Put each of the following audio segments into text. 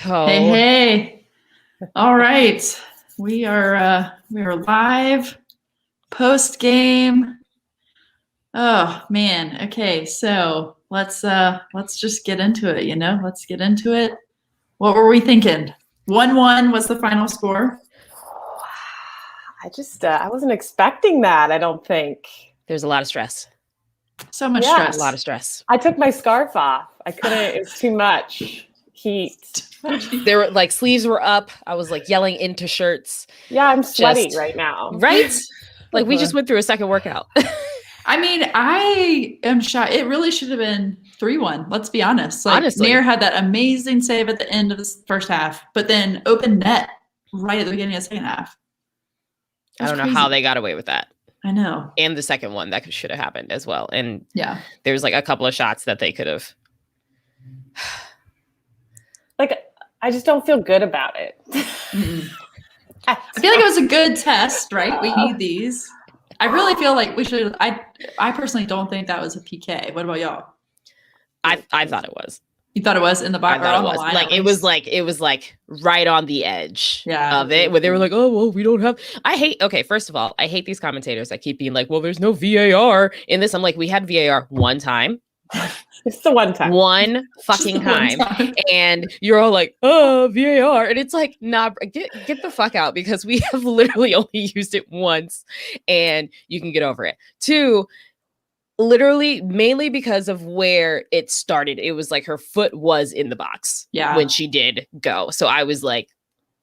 Oh. Hey. All right. We are live post game. Oh man. Okay, so let's just get into it, Let's get into it. What were we thinking? 1-1 was the final score. I wasn't expecting that, I don't think. There's a lot of stress. So much stress. A lot of stress. I took my scarf off. I couldn't, it was too much heat. There were like sleeves were up. I was like yelling into shirts. Yeah, I'm sweaty right now. Right? Like we just went through a second workout. I mean, I am shocked. It really should have been 3-1. Let's be honest. Like, honestly, Nair had that amazing save at the end of the first half, but then open net right at the beginning of the second half. I don't know how they got away with that. I know. And the second one that should have happened as well. And yeah, there's like a couple of shots that they could have. Like, I just don't feel good about it. I feel like it was a good test, right? We need these. I really feel like we should. I personally don't think that was a PK. What about y'all? I thought it was. You thought it was in the box? I thought it was. Like it was like right on the edge of it, where they were like, "Oh well, we don't have." Okay, first of all, I hate these commentators that keep being like, "Well, there's no VAR in this." I'm like, we had VAR one time. It's the one time. One fucking time. And you're all like, oh, VAR. And it's like, nah, get the fuck out, because we have literally only used it once and you can get over it. Two, literally mainly because of where it started. It was like her foot was in the box when she did go. So I was like,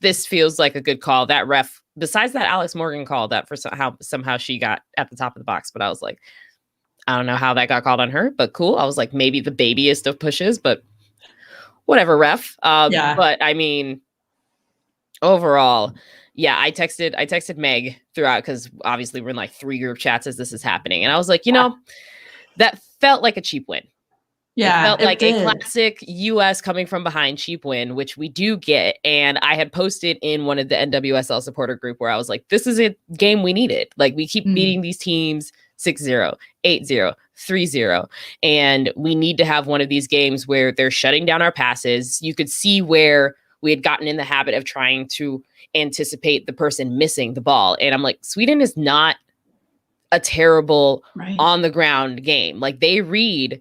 this feels like a good call. That ref, besides that Alex Morgan call that for somehow she got at the top of the box, but I was like, I don't know how that got called on her, but cool. I was like, maybe the babyest of pushes, but whatever, ref. But I mean, overall, yeah, I texted Meg throughout, because obviously we're in like 3 group chats as this is happening. And I was like, that felt like a cheap win. Yeah. It felt like a classic US coming from behind cheap win, which we do get. And I had posted in one of the NWSL supporter group where I was like, this is a game we needed. Like, we keep beating these teams 6-0, 8-0, 3-0. And we need to have one of these games where they're shutting down our passes. You could see where we had gotten in the habit of trying to anticipate the person missing the ball. And I'm like, Sweden is not a terrible on the ground game. Like, they read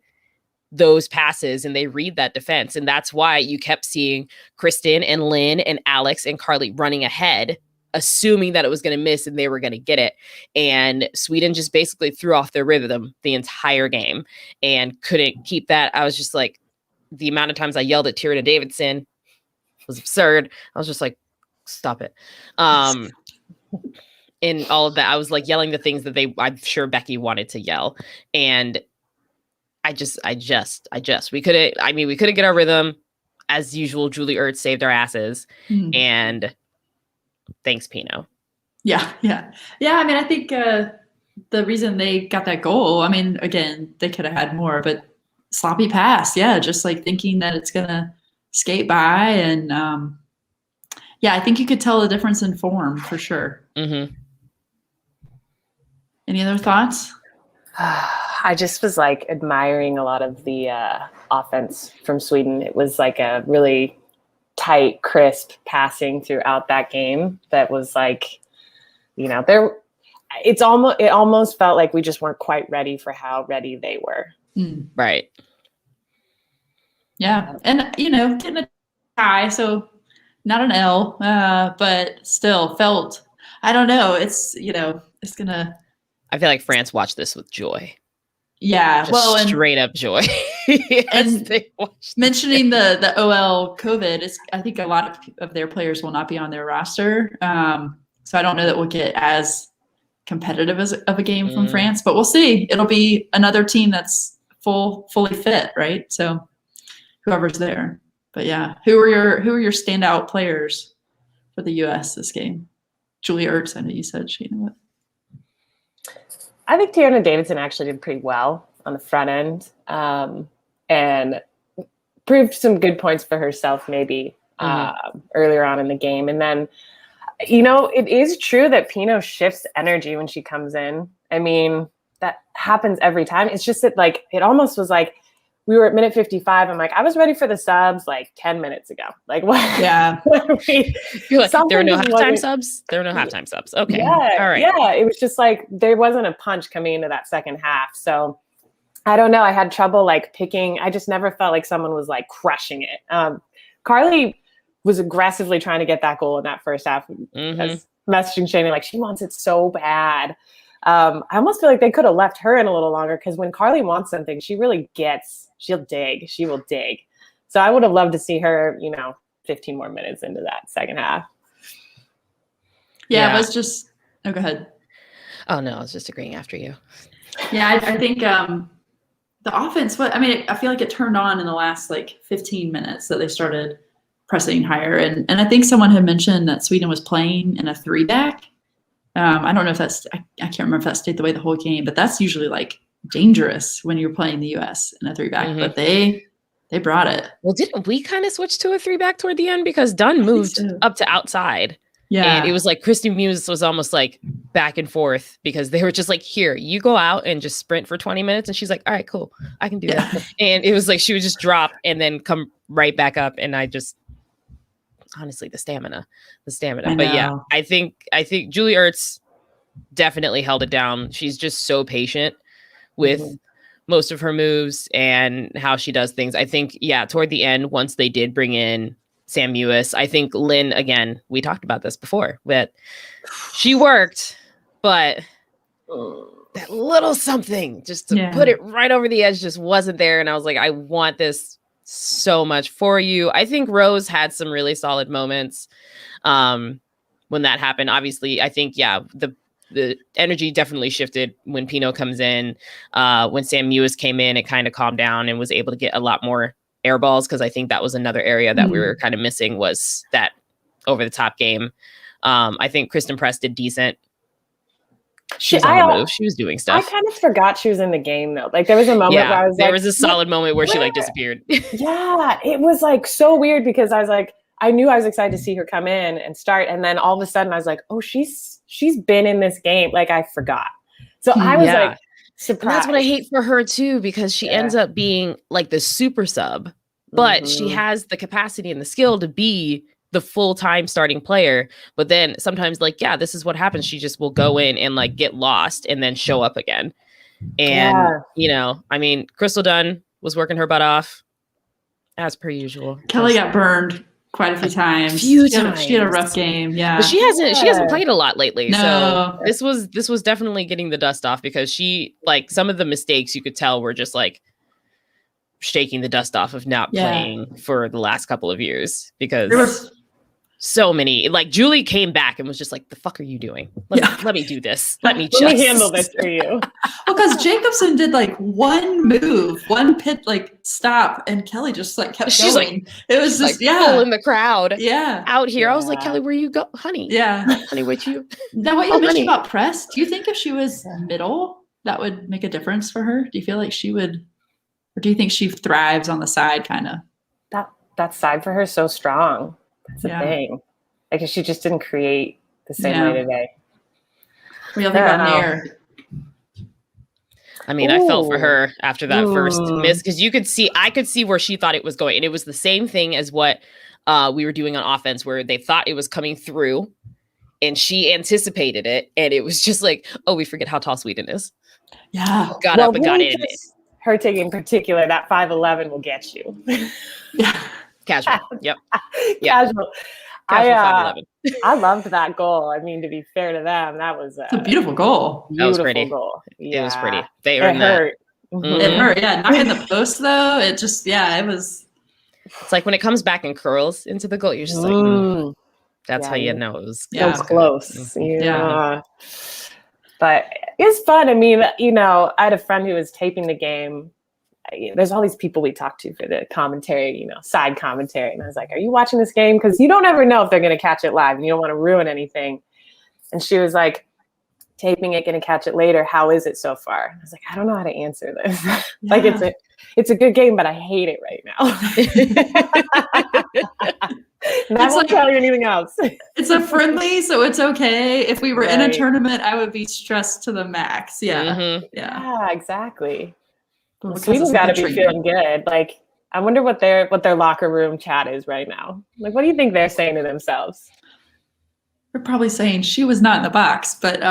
those passes and they read that defense. And that's why you kept seeing Kristen and Lynn and Alex and Carly running ahead, assuming that it was going to miss and they were going to get it. And Sweden just basically threw off their rhythm the entire game and couldn't keep that. I was just like, the amount of times I yelled at Tierna Davidson was absurd. I was just like, stop it. In all of that, I was like yelling the things that I'm sure Becky wanted to yell. And we couldn't get our rhythm. As usual, Julie Ertz saved our asses. And thanks, Pino. Yeah. I mean, I think the reason they got that goal, I mean, again, they could have had more, but sloppy pass. Yeah, just like thinking that it's going to skate by. And I think you could tell the difference in form for sure. Mm-hmm. Any other thoughts? I just was like admiring a lot of the offense from Sweden. It was like a really tight, crisp passing throughout that game that was like, it almost felt like we just weren't quite ready for how ready they were. Right. Yeah. And, getting a tie, so not an L, but still felt, I don't know. It's, it's going to. I feel like France watched this with joy. Yeah. Just straight up joy. And mentioning the OL COVID, I think a lot of their players will not be on their roster. So I don't know that we'll get as competitive of a game from France, but we'll see. It'll be another team that's fully fit, right? So whoever's there. But yeah, who are your standout players for the US this game? Julia Ertz, I know you said she knew it. I think Tierna Davidson actually did pretty well on the front end, and proved some good points for herself maybe earlier on in the game. And then, it is true that Pino shifts energy when she comes in. I mean, that happens every time. It's just that, like, it almost was like we were at minute 55. I'm like, I was ready for the subs like 10 minutes ago. Like, what? Yeah. You're like, there were no halftime subs? There were no halftime subs. Okay. Yeah. All right. Yeah. It was just like, there wasn't a punch coming into that second half. So I don't know. I had trouble like picking. I just never felt like someone was like crushing it. Carly was aggressively trying to get that goal in that first half. Messaging Shane like, she wants it so bad. I almost feel like they could have left her in a little longer, because when Carly wants something, she really gets, she will dig. So I would have loved to see her, 15 more minutes into that second half. Yeah. It was just, go ahead. Oh no, I was just agreeing after you. Yeah, I think the offense, I feel like it turned on in the last like 15 minutes that they started pressing higher. And I think someone had mentioned that Sweden was playing in a 3-back. I don't know if that's, I can't remember if that stayed the way the whole game, but that's usually like dangerous when you're playing the US in a 3-back. But they brought it. Well, didn't we kind of switch to a 3-back toward the end, because Dunn moved up to outside? Yeah. And it was like Kristy Muse was almost like back and forth, because they were just like, here, you go out and just sprint for 20 minutes. And she's like, all right, cool. I can do that. And it was like, she would just drop and then come right back up. And I just, honestly, the stamina. But yeah, I think Julie Ertz definitely held it down. She's just so patient with most of her moves and how she does things. I think, toward the end, once they did bring in Sam Mewis, I think Lynn, again, we talked about this before, that she worked, but that little something just to put it right over the edge just wasn't there. And I was like, I want this so much for you. I think Rose had some really solid moments when that happened. Obviously, I think, the energy definitely shifted when Pino comes in. When Sam Mewis came in, it kind of calmed down and was able to get a lot more air balls, because I think that was another area that we were kind of missing, was that over the top game. I think Kristen Press did decent. She was on the move. She was doing stuff. I kind of forgot she was in the game though. Like there was a moment where I was there was a solid moment where she like disappeared. Yeah, it was like so weird, because I was like, I knew I was excited to see her come in and start, and then all of a sudden I was like, oh, she's been in this game. Like I forgot. So I was like surprised. And that's what I hate for her too, because she ends up being like the super sub, but she has the capacity and the skill to be the full-time starting player. But then sometimes like, this is what happens. She just will go in and like get lost and then show up again. And, Crystal Dunn was working her butt off as per usual. Kelly got burned quite a few times. She had a rough game. Yeah. But she hasn't played a lot lately. No. So this was definitely getting the dust off, because she, like, some of the mistakes you could tell were just like shaking the dust off of not playing for the last couple of years, because there was so many. Like Julie came back and was just like, the fuck are you doing? Let me do this. Let me handle this for you. Well, because Jacobson did like one move, one pit like stop, and Kelly just like kept going. Like, it was just pulling the crowd out here. Yeah. I was like, Kelly, where you go? Honey. Yeah. Honey, where'd you? Now what you mentioned about Press, do you think if she was middle, that would make a difference for her? Do you feel like she would, or do you think she thrives on the side kind of? That side for her is so strong. That's the thing. Like she just didn't create the same way today. What do you think about Nair? I mean, I felt for her after that first miss, because I could see where she thought it was going. And it was the same thing as what we were doing on offense, where they thought it was coming through and she anticipated it. And it was just like, oh, we forget how tall Sweden is. Yeah. Got up and got in. Her taking in particular, that 5'11" will get you. Yeah. Casual. Yep. Casual. I loved that goal. I mean, to be fair to them, that was it's a beautiful goal. That was pretty. Goal. Yeah. It was pretty. They earned that. Hurt. It hurt. Yeah. Not in the post though. It just, it was. It's like when it comes back and curls into the goal, you're just like, that's how you know it was so close. Yeah. But it's fun. I mean, I had a friend who was taping the game. There's all these people we talk to for the commentary, side commentary. And I was like, are you watching this game? Because you don't ever know if they're going to catch it live and you don't want to ruin anything. And she was like, taping it, going to catch it later. How is it so far? And I was like, I don't know how to answer this. Like it's a good game, but I hate it right now. And I won't tell you anything else. It's a friendly, so it's okay. If we were in a tournament, I would be stressed to the max. Yeah. Yeah, exactly. Well, Sweden's got to be feeling good. Like, I wonder what their locker room chat is right now. Like, what do you think they're saying to themselves? They're probably saying she was not in the box, but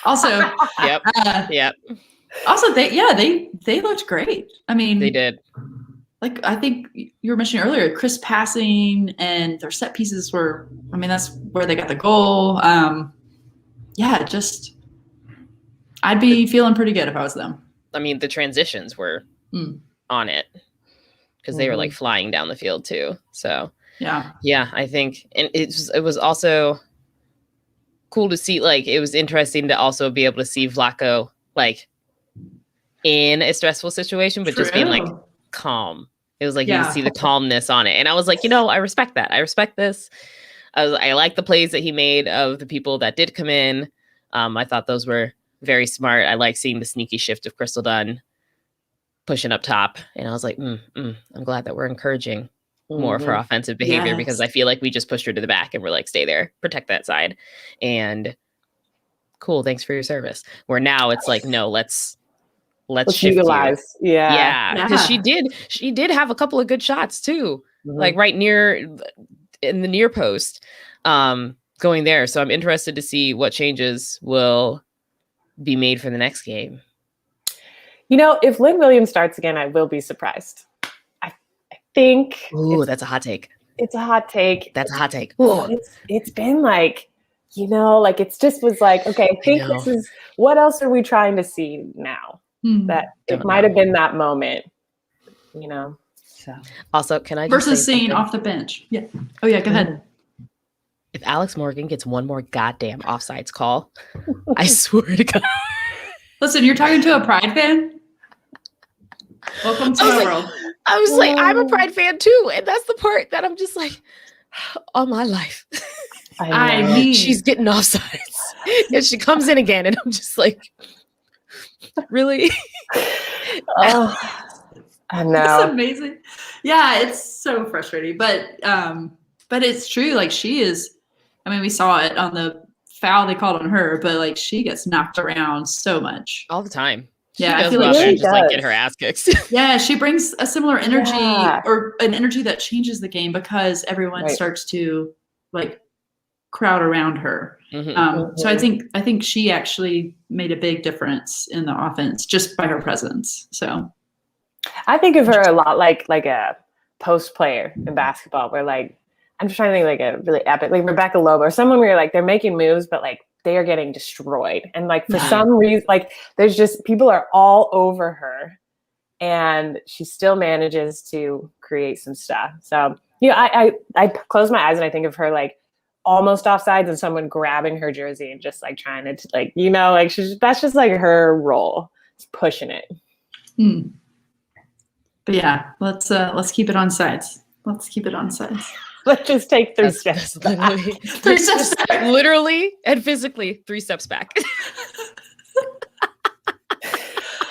also, yep. Also, they looked great. I mean, they did. Like, I think you were mentioning earlier, crisp passing and their set pieces were. I mean, that's where they got the goal. I'd be feeling pretty good if I was them. I mean, the transitions were on it because they were like flying down the field too. So yeah, I think, and it was also cool to see. Like, it was interesting to also be able to see Vlatko like in a stressful situation, but just being like calm. It was like you could see the calmness on it, and I was like, I respect that. I respect this. I like the plays that he made of the people that did come in. I thought those were very smart. I like seeing the sneaky shift of Crystal Dunn pushing up top. And I was like, I'm glad that we're encouraging more of her offensive behavior because I feel like we just pushed her to the back and we're like, stay there, protect that side. And cool, thanks for your service. Where now it's like, no, let's shift utilize. You. Yeah. Because she did have a couple of good shots too. Like right near in the near post going there. So I'm interested to see what changes will be made for the next game. If Lynn Williams starts again, I will be surprised. I think. Ooh, that's a hot take. It's a hot take. That's a hot take. It's been like, like it's just was like, okay, I think this is, what else are we trying to see now? That it might have been that moment, So also, can I just versus seeing off the bench? Yeah. Oh yeah, go ahead. If Alex Morgan gets one more goddamn offsides call, I swear to God. Listen, you're talking to a Pride fan? Welcome to my world. I was like, I'm a Pride fan too. And that's the part that I'm just like, all my life. I mean, she's getting offsides. And she comes in again and I'm just like, really? I know. That's amazing. Yeah, it's so frustrating. But it's true. Like, she is, I mean, we saw it on the foul they called on her, but like she gets knocked around so much all the time. Yeah, I feel like she just like get her ass kicked. Yeah, she brings a similar energy or an energy that changes the game because everyone starts to like crowd around her. So I think she actually made a big difference in the offense just by her presence. So I think of her a lot like a post player in basketball, where like I'm just trying to think like a really epic, like Rebecca Lobo or someone where like they're making moves, but like they are getting destroyed. And like for some reason, like there's just people are all over her and she still manages to create some stuff. So, I close my eyes and I think of her like almost offsides and someone grabbing her jersey and just like trying to like, like that's just like her role. It's pushing it. But yeah, let's keep it on sides. Let's keep it on sides. Let's just take 3 steps back. 3 steps back. Literally and physically 3 steps back.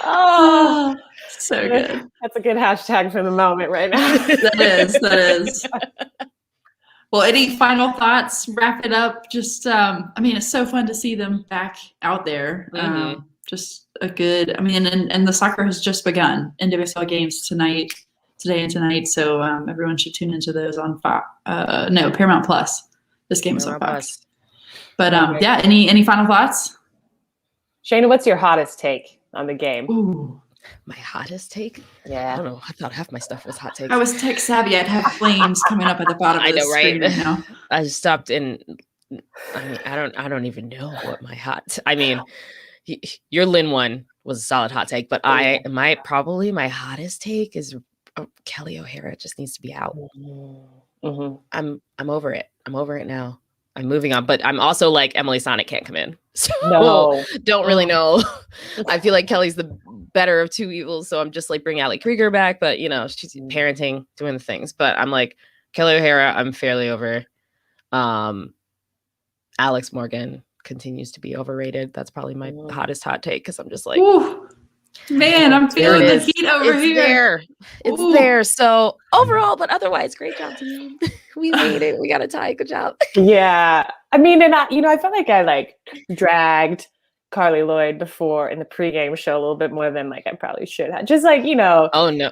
Oh, so good. That's a good hashtag for the moment right now. That is. Well, any final thoughts? Wrap it up. Just, I mean, it's so fun to see them back out there. Just a good, I mean, and the soccer has just begun. NWSL games today and tonight. So everyone should tune into those on Paramount Plus. This game is on Fox. But yeah, any final thoughts? Shayna, what's your hottest take on the game? Ooh. My hottest take? Yeah. I don't know. I thought half my stuff was hot takes. I was tech savvy. I'd have flames coming up at the bottom of the screen right now. I just stopped and I mean, I don't even know what my I mean, your Lynn one was a solid hot take, but my hottest take is Kelly O'Hara just needs to be out. I'm over it. I'm over it now. I'm moving on, but I'm also like Emily Sonic can't come in. So don't really know. I feel like Kelly's the better of 2 evils. So I'm just like bring Allie Krieger back, but she's parenting, doing the things, but I'm like Kelly O'Hara, I'm fairly over. Alex Morgan continues to be overrated. That's probably my hottest hot take. Cause I'm just like, ooh, man, I'm feeling the heat over here. It's there. So overall, but otherwise, great job team. We made it. We got a tie. Good job. Yeah. I mean, and I felt like I like dragged Carly Lloyd before in the pregame show a little bit more than like I probably should have. Just like, you know. Oh no.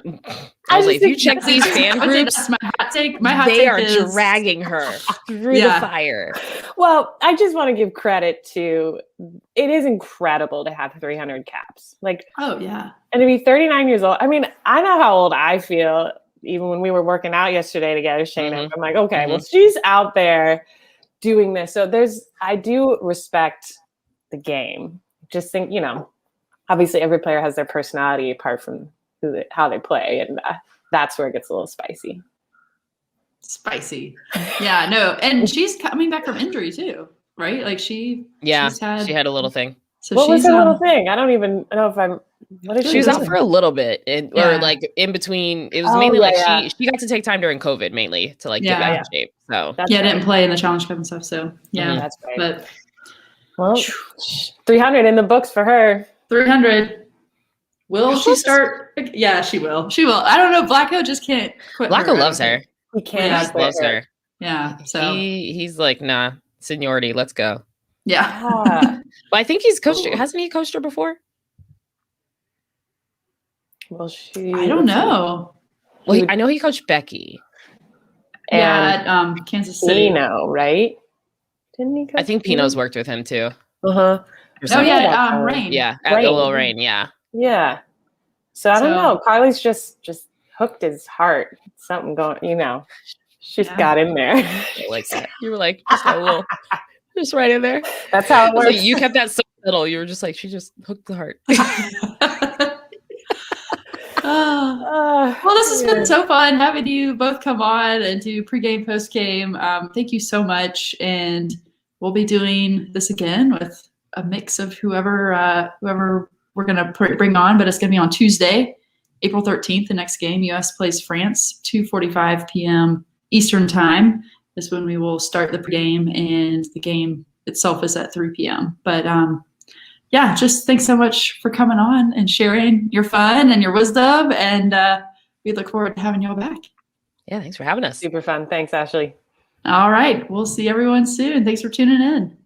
I was like, if you check these fan groups, that's my hot take. My hot they take are is dragging her through the fire. Well, I just want to give credit to, it is incredible to have 300 caps. Like, oh yeah. And to be 39 years old. I mean, I know how old I feel even when we were working out yesterday together, Shayna. I'm like, okay, well, she's out there doing this. So I do respect the game. Just think, you know, obviously every player has their personality apart from how they play. And that's where it gets a little spicy. Spicy. Yeah, no. And she's coming back from injury too, right? Like she had a little thing. So what was her little thing? I don't even know if I'm. She was out for a little bit, or like in between. It was mainly she got to take time during COVID, mainly to like get back in shape. So didn't play in the Challenge Cup and stuff. So that's right. But 300 in the books for her. 300. Will she start? Yeah, she will. She will. I don't know. Blacko just can't quit. Blacko loves her. He can't. He loves her. Yeah. So he's like, nah, seniority. Let's go. Yeah. But I think he's coached. Hasn't he coached her before? Well, I don't know. Well, I know he coached Becky. At Kansas City. Pino, right? Didn't he coach I think Pino's worked with him too. Oh yeah, Rain. Yeah, at the Lil Rain. Yeah. Yeah. So I don't know. Carly's just hooked his heart. Something going, you know. She's got in there. I like that. You were like, just right in there. That's how it works. Like, you kept that so little. You were just like, she just hooked the heart. Well, this has been so fun having you both come on and do pregame, postgame. Thank you so much, and we'll be doing this again with a mix of whoever we're gonna bring on. But it's gonna be on Tuesday, April 13th. The next game, U.S. plays France, 2:45 p.m. Eastern time is when we will start the pregame, and the game itself is at 3 p.m. But yeah, just thanks so much for coming on and sharing your fun and your wisdom. And we look forward to having you all back. Yeah, thanks for having us. Super fun. Thanks, Ashley. All right. We'll see everyone soon. Thanks for tuning in.